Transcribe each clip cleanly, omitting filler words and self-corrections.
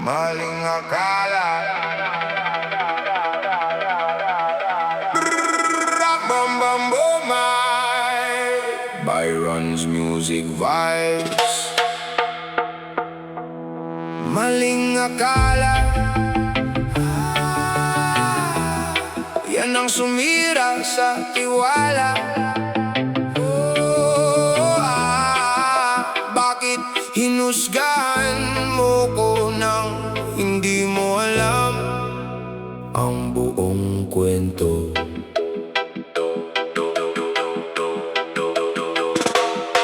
Maling akala. Bam bam boom Byron's music vibes. Maling akala, yan ang sumira sa tiwala. Bakit hinusgahan mo ko nang hindi mo alam ang buong kwento?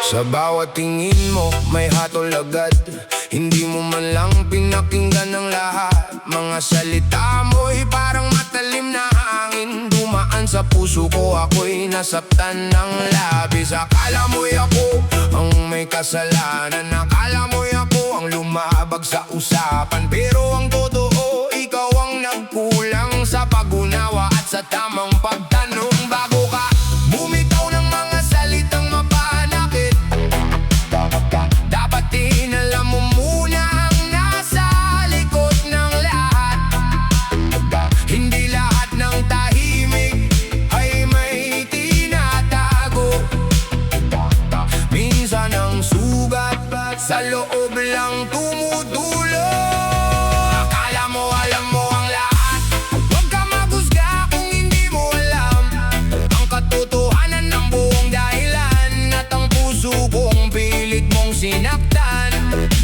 Sa bawat tingin mo may hatol agad, hindi mo man lang pinakinggan ang lahat. Mga salita mo'y parang matalim na hangin, dumaan sa puso ko, ako'y nasaktan ng labis. Akala mo'y ako ang may kasalanan, akala mo'y ako ang lumabag sa usapan. Pero ang totoo, ikaw ang nagkulang sa pag-unawa at sa tamang pagtanong. Bago ka bumitaw ng mga salitang mapanakit, dapat inalam mo muna ang nasa likod ng lahat. Hindi lahat ng tahimik ay may tinatago. Minsan ang sugat sa loob lang tumutulo. Akala mo alam mo ang lahat, huwag ka maghusga kung hindi mo alam ang katotohanan ng buong dahilan. At ang puso kong pilit mong sinaktan,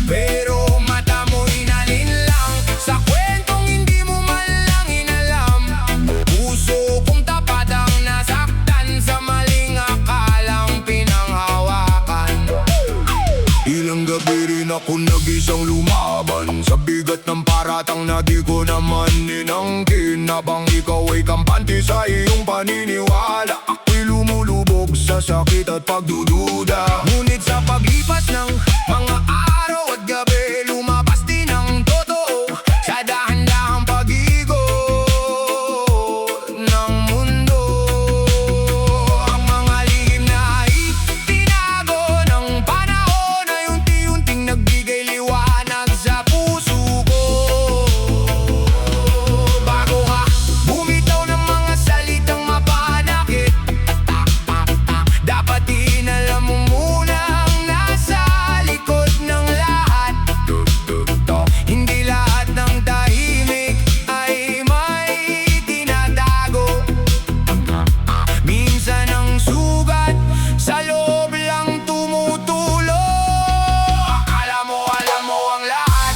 pero mata mo inalinlang sa kwentong hindi mo man lang inalam. Puso kong tapat ang nasaktan sa maling akalang pinanghawakan. Ilang gabi rin ako nag-isang lumaban sa bigat ng paratang na di ko naman inangkin. Habang ikaw ay kampante sa iyong paniniwala, ako'y lumulubog sa sakit at pagdududa. Ngunit sa paglipas ng mga araw at gabi, lumabas din ang totoo sa dahan-dahang pag-igo ng mundo. Ang mga lihim na itinago ng panahon ay unti-unting nagbigay liwanag sa puso ko. Bago ka bumitaw ng mga salitang mapanakit, dapat inalam mo muna ang nasa likod ng lahat. Hindi lahat ng tahimik ay may tinatago. Minsan ang sugat sa loob lang tumutulo. Akala mo alam mo ang lahat,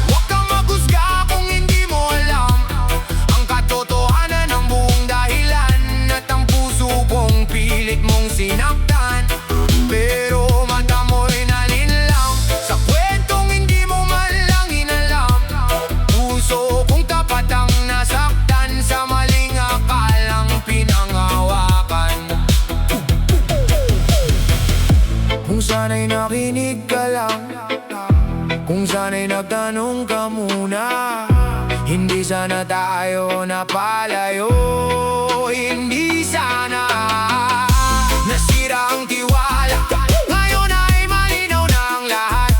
huwag kang maghusga kung hindi mo alam ang katotohanan ng buong dahilan. At ang puso kong pilit mong sinaktan, pero mata mo'y nalinlang sa kwentong hindi mo man lang inalam. Puso kong tapat ang nasaktan sa maling akalang pinanghawakan. Kung sana'y nakinig ka lang, kung sana'y nagtanong ka muna, hindi sana tayo napalayo. Hindi sana nasira ang tiwala. Ngayon ay malinaw na ang lahat,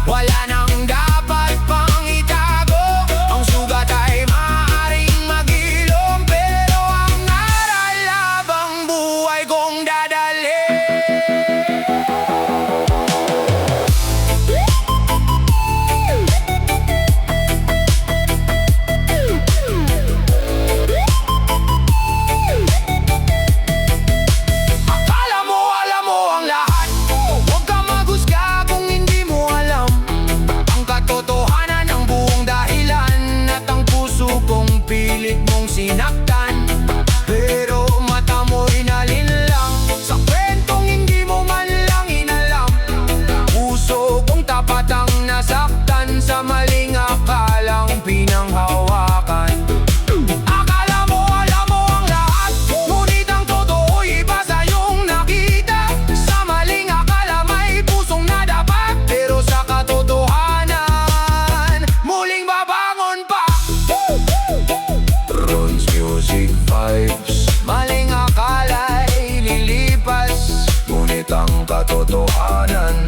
wala nang dapat pang itago. Ang sugat ay maaaring maghilom, pero ang aral habang buhay kong dadalhin. Akala mo alam mo ang lahat, huwag ka maghusga kung hindi mo alam ang katotohanan ng buong dahilan. At ang puso kong pilit mong sinaktan, pero mata mo'y nalinlang sa kwentong hindi mo man lang inalam. Puso kong tapat ang nasaktan sa maling akalang pinanghawakan. Akala mo alam mo ang lahat, ngunit ang totoo'y iba sa iyong nakita. Sa maling akala may pusong nadapat, pero sa katotohanan muling babangon pa. Ron's music vibes. Maling akala'y lilipas, ngunit ang katotohanan